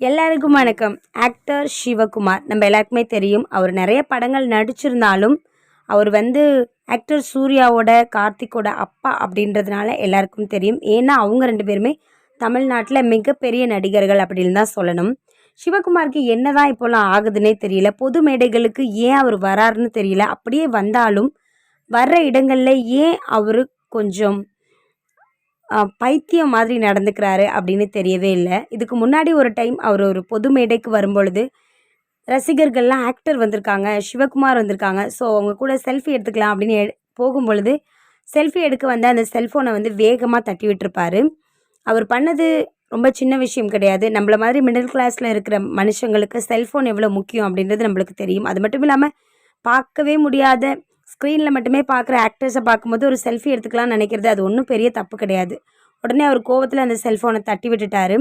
எல்லாருக்கும் வணக்கம். ஆக்டர் சிவகுமார் நம்ம எல்லாருக்குமே தெரியும். அவர் நிறைய படங்கள் நடிச்சிருந்தாலும் அவர் ஆக்டர் சூர்யாவோட கார்த்திக்கோட அப்பா அப்படின்றதுனால எல்லாருக்கும் தெரியும். ஏன்னா அவங்க ரெண்டு பேருமே தமிழ்நாட்டில் மிகப்பெரிய நடிகர்கள் அப்படின்னு தான் சொல்லணும். சிவகுமாருக்கு என்னதான் இப்போல்லாம் ஆகுதுன்னே தெரியல. பொது மேடைகளுக்கு ஏன் அவர் வராருன்னு தெரியல. அப்படியே வந்தாலும் வர்ற இடங்களில் ஏன் அவர் கொஞ்சம் பைத்தியம் மாதிரி நடந்துக்கிறாரு அப்படின்னு தெரியவே இல்லை. இதுக்கு முன்னாடி ஒரு டைம் அவர் ஒரு பொது மேடைக்கு வரும்பொழுது ரசிகர்கள்லாம் ஆக்டர் வந்திருக்காங்க, சிவகுமார் வந்திருக்காங்க, ஸோ அவங்க கூட செல்ஃபி எடுத்துக்கலாம் அப்படின்னு போகும்பொழுது செல்ஃபி எடுக்க அந்த செல்ஃபோனை வேகமாக தட்டி விட்டுருப்பார். அவர் பண்ணது ரொம்ப சின்ன விஷயம் கிடையாது. நம்மள மாதிரி மிடில் கிளாஸில் இருக்கிற மனுஷங்களுக்கு செல்ஃபோன் எவ்வளோ முக்கியம் அப்படின்றது நம்மளுக்கு தெரியும். அது மட்டும் இல்லாமல் பார்க்கவே முடியாத ஸ்க்ரீனில் மட்டுமே பார்க்குற ஆக்டர்ஸை பார்க்கும்போது ஒரு செல்ஃபி எடுத்துக்கலாம்னு நினைக்கிறது அது ஒன்றும் பெரிய தப்பு கிடையாது. உடனே அவர் கோவத்தில் அந்த செல்ஃபோனை தட்டி விட்டுட்டார்.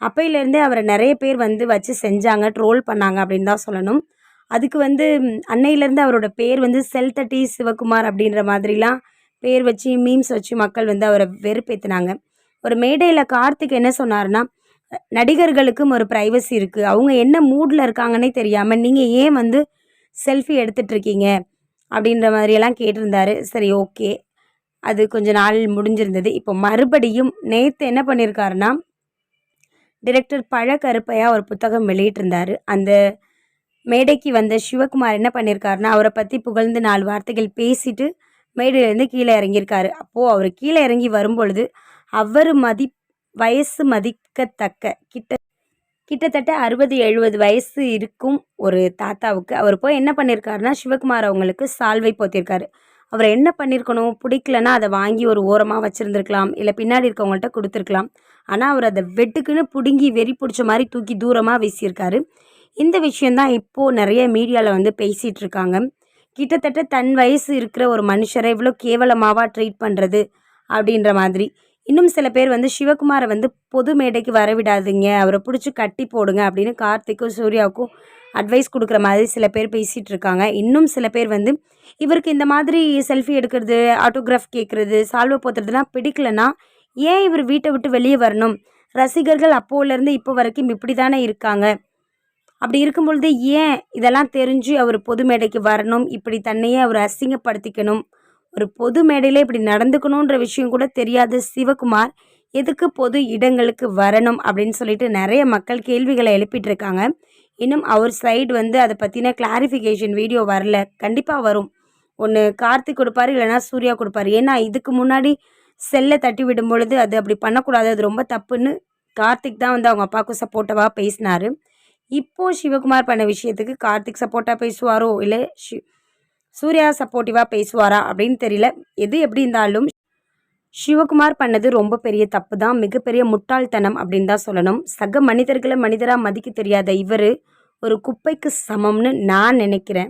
அப்பையிலேருந்தே அவரை நிறைய பேர் வச்சு செஞ்சாங்க, ட்ரோல் பண்ணாங்க அப்படின்னு தான் சொல்லணும். அதுக்கு அன்னையிலேருந்து அவரோட பேர் செல் தட்டி சிவகுமார் அப்படின்ற மாதிரிலாம் பேர் வச்சு மீம்ஸ் வச்சு மக்கள் அவரை வெறுப்பேற்றினாங்க. ஒரு மேடையில் கார்த்திக் என்ன சொன்னார்னா, நடிகர்களுக்கும் ஒரு ப்ரைவசி இருக்குது, அவங்க என்ன மூடில் இருக்காங்கன்னே தெரியாமல் நீங்கள் ஏன் செல்ஃபி எடுத்துகிட்ருக்கீங்க அப்படின்ற மாதிரியெல்லாம் கேட்டிருந்தாரு. சரி, ஓகே, அது கொஞ்ச நாள் முடிஞ்சிருந்தது. இப்போ மறுபடியும் நேற்று என்ன பண்ணியிருக்காருன்னா, டிரெக்டர் கருப்பையா ஒரு புத்தகம் வெளியிட்டிருந்தார். அந்த மேடைக்கு சிவகுமார் என்ன பண்ணியிருக்காருன்னா, அவரை பற்றி புகழ்ந்து 4 வார்த்தைகள் பேசிட்டு மேடையிலேருந்து கீழே இறங்கியிருக்காரு. அப்போது அவர் கீழே இறங்கி வரும்பொழுது அவர் வயசு மதிக்கத்தக்க கிட்டத்தட்ட 60-70 வயசு இருக்கும் ஒரு தாத்தாவுக்கு அவர் போய் என்ன பண்ணியிருக்காருன்னா, சிவகுமார் அவங்களுக்கு சால்வை போத்திருக்காரு. அவர் என்ன பண்ணியிருக்கணும், பிடிக்கலன்னா அதை வாங்கி ஒரு ஓரமாக வச்சுருந்துருக்கலாம், இல்லை பின்னாடி இருக்கவங்கள்ட்ட கொடுத்துருக்கலாம். ஆனால் அவர் அதை வெட்டுக்குன்னு பிடுங்கி வெறி பிடிச்ச மாதிரி தூக்கி தூரமாக வீசியிருக்காரு. இந்த விஷயந்தான் இப்போது நிறைய மீடியாவில் பேசிகிட்டு இருக்காங்க. கிட்டத்தட்ட தன் வயசு இருக்கிற ஒரு மனுஷரை இவ்வளோ கேவலமாவா ட்ரீட் பண்ணுறது அப்படின்ற மாதிரி. இன்னும் சில பேர் சிவகுமாரை பொது மேடைக்கு வரவிடாதீங்க, அவரை பிடிச்சி கட்டி போடுங்க அப்படின்னு கார்த்திக்கும் சூர்யாவுக்கும் அட்வைஸ் கொடுக்குற மாதிரி சில பேர் பேசிகிட்டு இருக்காங்க. இன்னும் சில பேர் இவருக்கு இந்த மாதிரி செல்ஃபி எடுக்கிறது, ஆட்டோகிராஃப் கேட்குறது, சால்வை போத்துறதுலாம் பிடிக்கலன்னா ஏன் இவர் வீட்டை விட்டு வெளியே வரணும்? ரசிகர்கள் அப்போலேருந்து இப்போ வரைக்கும் இப்படி தானே இருக்காங்க. அப்படி இருக்கும் பொழுது ஏன் இதெல்லாம் தெரிஞ்சு அவர் பொது மேடைக்கு வரணும், இப்படி தன்னையே அவர் அசிங்கப்படுத்திக்கணும்? ஒரு பொது மேடையில் இப்படி நடந்துக்கணுன்ற விஷயம் கூட தெரியாத சிவகுமார் எதுக்கு பொது இடங்களுக்கு வரணும் அப்படின்னு சொல்லிட்டு நிறைய மக்கள் கேள்விகளை எழுப்பிட்டு இருக்காங்க. இன்னும் அவர் சைடு அதை பற்றின கிளாரிஃபிகேஷன் வீடியோ வரல. கண்டிப்பாக வரும். ஒன்று கார்த்திக் கொடுப்பாரு, இல்லைனா சூர்யா கொடுப்பாரு. ஏன்னா இதுக்கு முன்னாடி செல்லை தட்டி விடும் பொழுது அது அப்படி பண்ணக்கூடாது, அது ரொம்ப தப்புன்னு கார்த்திக் தான் அவங்க அப்பாவுக்கு சப்போர்ட்டாக பேசினார். இப்போது சிவகுமார் பண்ண விஷயத்துக்கு கார்த்திக் சப்போர்ட்டாக பேசுவாரோ இல்லை சூர்யா சப்போர்ட்டிவாக பேசுவாரா அப்படின்னு தெரியல. எது எப்படி இருந்தாலும் சிவகுமார் பண்ணது ரொம்ப பெரிய தப்பு தான், மிகப்பெரிய முட்டாள்தனம் அப்படின்னு தான் சொல்லணும். சக மனிதர்களை மனிதராக மதிக்க தெரியாத இவர் ஒரு குப்பைக்கு சமம்னு நான் நினைக்கிறேன்.